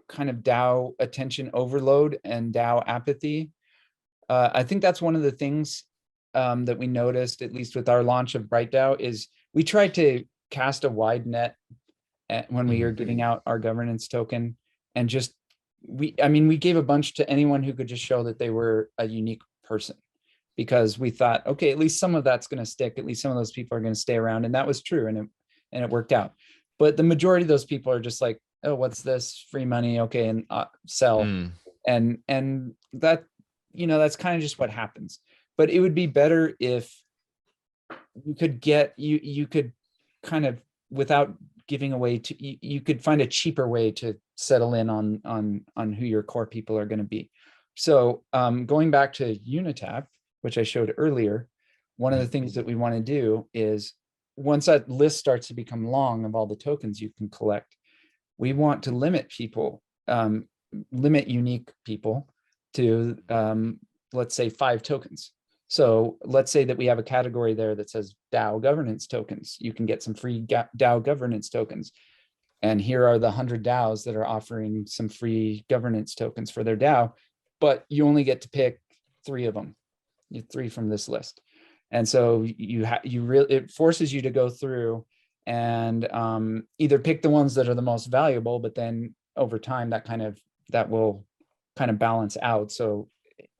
kind of DAO attention overload and DAO apathy. I think that's one of the things that we noticed, at least with our launch of BrightDAO, is we tried to cast a wide net when we were giving out our governance token, and we gave a bunch to anyone who could just show that they were a unique person, because we thought, okay, at least some of that's going to stick. At least some of those people are going to stay around, and that was true, and it worked out. But the majority of those people are just like, oh, what's this? Free money, okay, and sell, and that, that's kind of just what happens. But it would be better if you could kind of, without giving away you could find a cheaper way to settle in on who your core people are going to be. So going back to Unitap, which I showed earlier, one of the things that we want to do is, once that list starts to become long of all the tokens you can collect, we want to limit unique people to, let's say, 5 tokens. So let's say that we have a category there that says DAO governance tokens. You can get some free DAO governance tokens. And here are the 100 DAOs that are offering some free governance tokens for their DAO, but you only get to pick 3 of them, 3 from this list. And so it forces you to go through and either pick the ones that are the most valuable, but then over time that will kind of balance out. So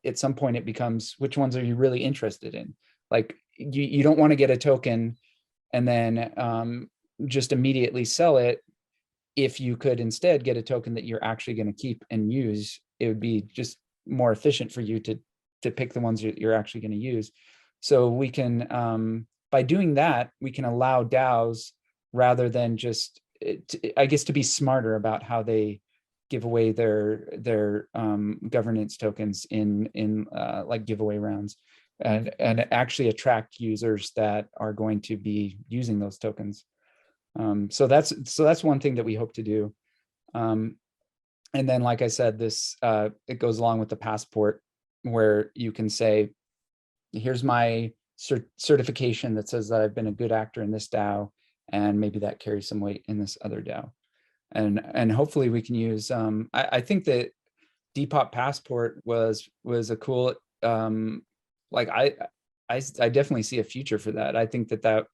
at some point it becomes, which ones are you really interested in? Like you don't want to get a token and then just immediately sell it. If you could instead get a token that you're actually going to keep and use, it would be just more efficient for you to pick the ones you're actually going to use. So we can, by doing that, we can allow DAOs, rather than just, to be smarter about how they give away their governance tokens in like giveaway rounds, and actually attract users that are going to be using those tokens. So that's one thing that we hope to do. And then, like I said, this it goes along with the passport, where you can say, here's my certification that says that I've been a good actor in this DAO, and maybe that carries some weight in this other DAO. And hopefully we can use, I think that Depop Passport was a cool, like I definitely see a future for that. I think that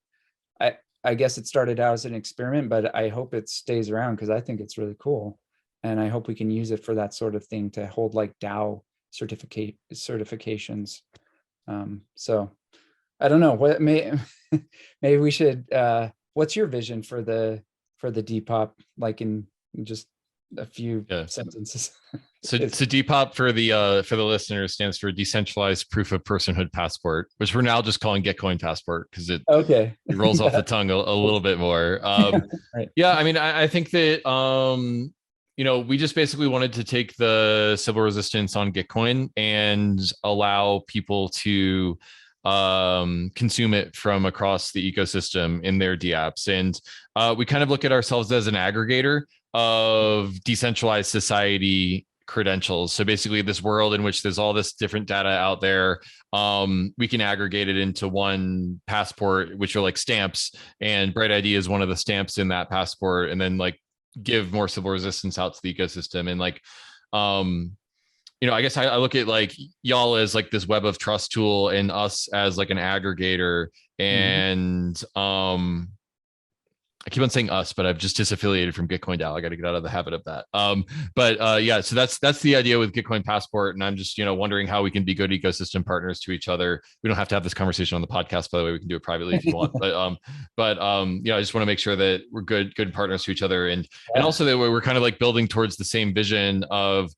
I guess it started out as an experiment, but I hope it stays around, because I think it's really cool. And I hope we can use it for that sort of thing, to hold like DAO certifications. So I don't know, what maybe we should, what's your vision for the Depop, like in just a few sentences? So Depop, for the listeners, stands for Decentralized Proof of Personhood Passport, which we're now just calling Gitcoin Passport, because it rolls off the tongue a little bit more. Right. Yeah, I mean, I think that we just basically wanted to take the Sybil resistance on Gitcoin and allow people to consume it from across the ecosystem in their dApps. And we kind of look at ourselves as an aggregator of decentralized society credentials. So basically this world in which there's all this different data out there, we can aggregate it into one passport, which are like stamps, and BrightID is one of the stamps in that passport, and then like give more Sybil resistance out to the ecosystem. And like I guess I look at like y'all as like this web of trust tool and us as like an aggregator. And I keep on saying us, but I've just disaffiliated from Gitcoin DAO. I got to get out of the habit of that. Yeah, so that's the idea with Gitcoin Passport. And I'm just, wondering how we can be good ecosystem partners to each other. We don't have to have this conversation on the podcast, by the way. We can do it privately if you want. I just want to make sure that we're good partners to each other. And also that we're kind of like building towards the same vision of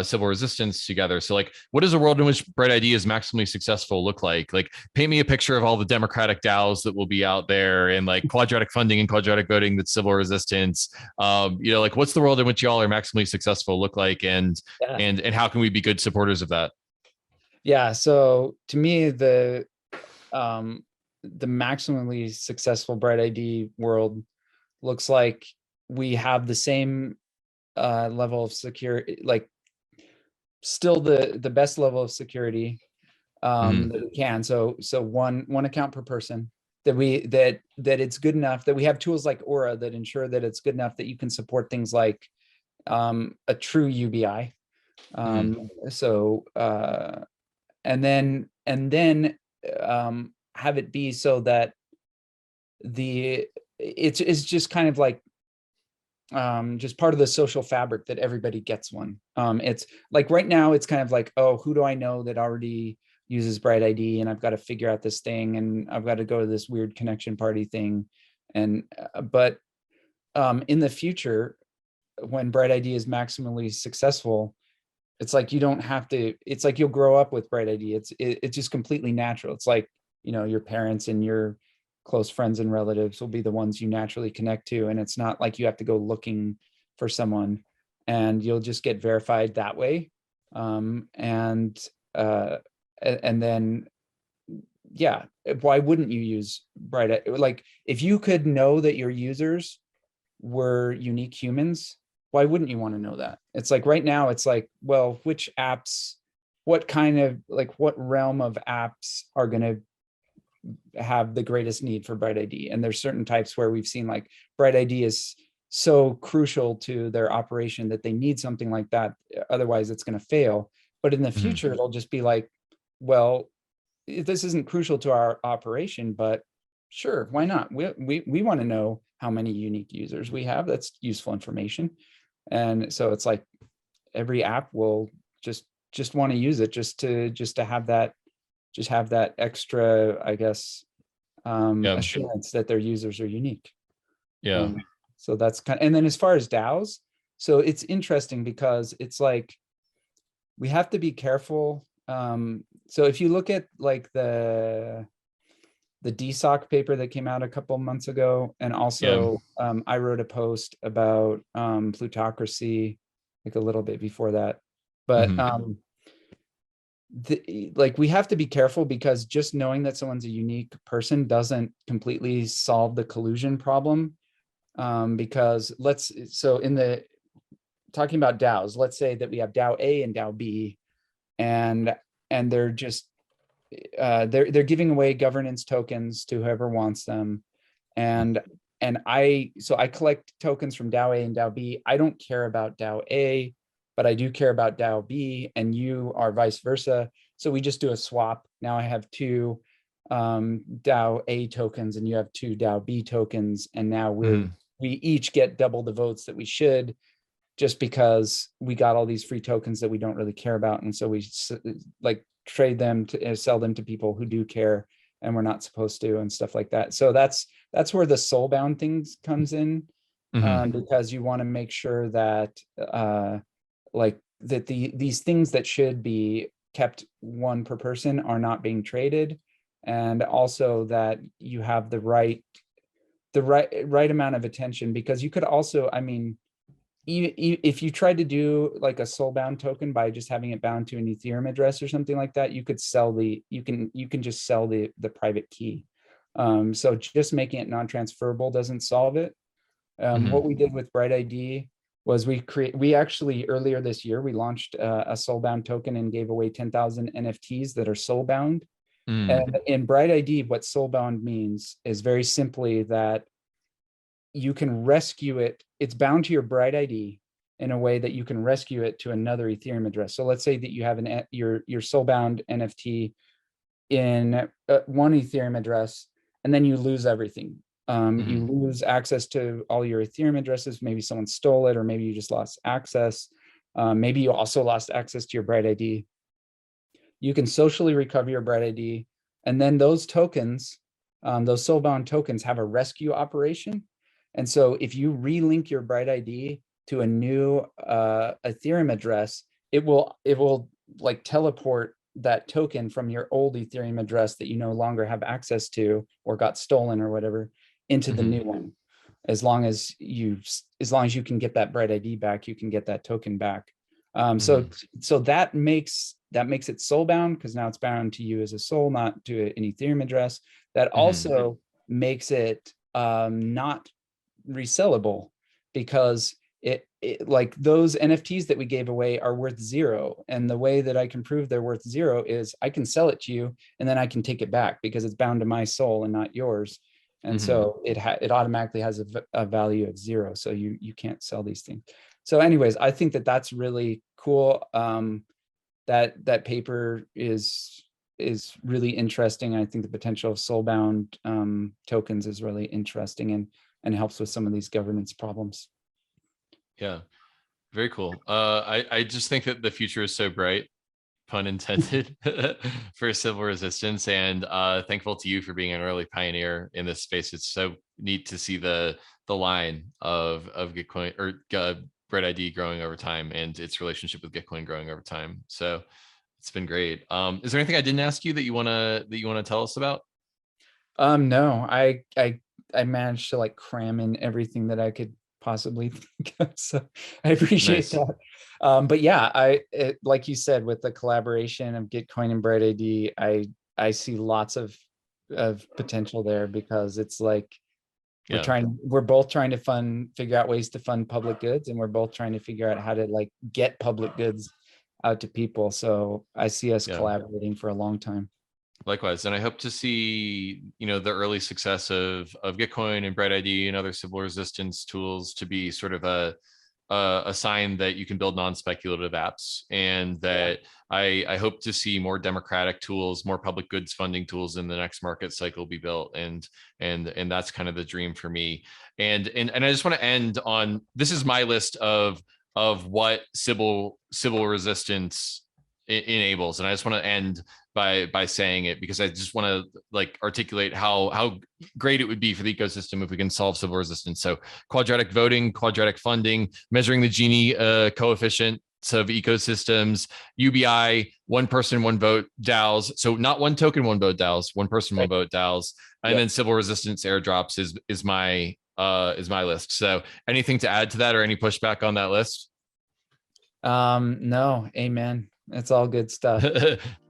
Sybil resistance together. So like, what does a world in which BrightID is maximally successful look like? Like, paint me a picture of all the democratic DAOs that will be out there, and like quadratic funding and quadratic voting that's Sybil resistance. Like, what's the world in which y'all are maximally successful look like, and how can we be good supporters of that? Yeah. So to me, the maximally successful BrightID world looks like we have the same level of security, like still the best level of security that we can. So one account per person, that it's good enough, that we have tools like Aura that ensure that it's good enough that you can support things like a true UBI. And then have it be so that it's just kind of like just part of the social fabric that everybody gets one. It's like right now it's kind of like, oh, who do I know that already uses BrightID, and I've got to figure out this thing, and I've got to go to this weird connection party thing. And but in the future, when BrightID is maximally successful, it's like you don't have to, it's like you'll grow up with BrightID. It's just completely natural. It's like, your parents and your close friends and relatives will be the ones you naturally connect to. And it's not like you have to go looking for someone, and you'll just get verified that way. And then, yeah, why wouldn't you use BrightID? Like, if you could know that your users were unique humans, why wouldn't you want to know that? It's like right now, it's like, well, which apps, what kind of, like, what realm of apps are going to have the greatest need for BrightID? And there's certain types where we've seen like BrightID is so crucial to their operation that they need something like that. Otherwise it's going to fail. But in the future, it'll just be like, well, this isn't crucial to our operation, but sure, why not? We want to know how many unique users we have. That's useful information. And so it's like every app will just want to use it just to have that, just have that extra, I guess, assurance that their users are unique. So that's kind of, and then as far as DAOs, so it's interesting because it's like, we have to be careful. So if you look at like the DSOC paper that came out a couple months ago, and also I wrote a post about plutocracy like a little bit before that, but like we have to be careful, because just knowing that someone's a unique person doesn't completely solve the collusion problem. Because so in the talking about DAOs, let's say that we have DAO A and DAO B, and they're just they're giving away governance tokens to whoever wants them, and I collect tokens from DAO A and DAO B. I don't care about DAO A, but I do care about DAO B, and you are vice versa. So we just do a swap. Now I have two DAO A tokens, and you have two DAO B tokens, and now we each get double the votes that we should, just because we got all these free tokens that we don't really care about, and so we like trade them to sell them to people who do care, and we're not supposed to, and stuff like that. So that's where the soul bound things comes in, because you want to make sure that like that these things that should be kept one per person are not being traded, and also that you have the right amount of attention, because you could also, I mean, if you tried to do like a soulbound token by just having it bound to an Ethereum address or something like that, you could sell you can just sell the private key. So just making it non-transferable doesn't solve it. What we did with BrightID was we actually earlier this year, we launched a soulbound token and gave away 10,000 NFTs that are soulbound. And in BrightID, what soulbound means is very simply that you can rescue it. It's bound to your BrightID in a way that you can rescue it to another Ethereum address. So let's say that you have your soulbound NFT in one Ethereum address, and then you lose everything. You lose access to all your Ethereum addresses. Maybe someone stole it, or maybe you just lost access. Maybe you also lost access to your BrightID. You can socially recover your BrightID, and then those tokens, those soulbound tokens, have a rescue operation. And so if you relink your BrightID to a new Ethereum address, it will like teleport that token from your old Ethereum address that you no longer have access to or got stolen or whatever into the new one. As long as you can get that BrightID back, you can get that token back. So that makes it soulbound, because now it's bound to you as a soul, not to an Ethereum address. That also makes it not resellable, because it like those NFTs that we gave away are worth 0. And the way that I can prove they're worth 0 is I can sell it to you and then I can take it back because it's bound to my soul and not yours. And so it automatically has a value of 0. So you can't sell these things. So anyways, I think that that's really cool. That paper is really interesting. I think the potential of soulbound tokens is really interesting and helps with some of these governance problems. Yeah, very cool. I just think that the future is so bright, pun intended, for civil resistance, and thankful to you for being an early pioneer in this space. It's so neat to see the line of Gitcoin or BrightID growing over time and its relationship with Gitcoin growing over time. So it's been great. Is there anything I didn't ask you that you wanna tell us about? No, I managed to like cram in everything that I could possibly think of, so I appreciate that. But yeah, like you said, with the collaboration of Gitcoin and BrightID, I see lots of potential there, because it's like we're both trying to figure out ways to fund public goods, and we're both trying to figure out how to like get public goods out to people. So I see us collaborating for a long time. Likewise, and I hope to see, the early success of Gitcoin and BrightID and other civil resistance tools to be sort of a sign that you can build non-speculative apps, and that I hope to see more democratic tools, more public goods funding tools in the next market cycle be built, and that's kind of the dream for me. And I just want to end on, this is my list of what civil resistance enables, and I just want to end by saying it, because I just want to like articulate how great it would be for the ecosystem if we can solve civil resistance. So quadratic voting, quadratic funding, measuring the Gini coefficient of ecosystems, UBI, one person, one vote DAOs. So not one token, one vote DAOs, one person, one vote DAOs, and then civil resistance airdrops is my list. So anything to add to that, or any pushback on that list? No, amen. It's all good stuff.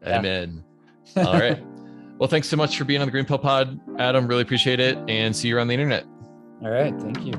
Amen. All right. Well, thanks so much for being on the GreenPilled Pod, Adam. Really appreciate it, and see you around the internet. All right. Thank you.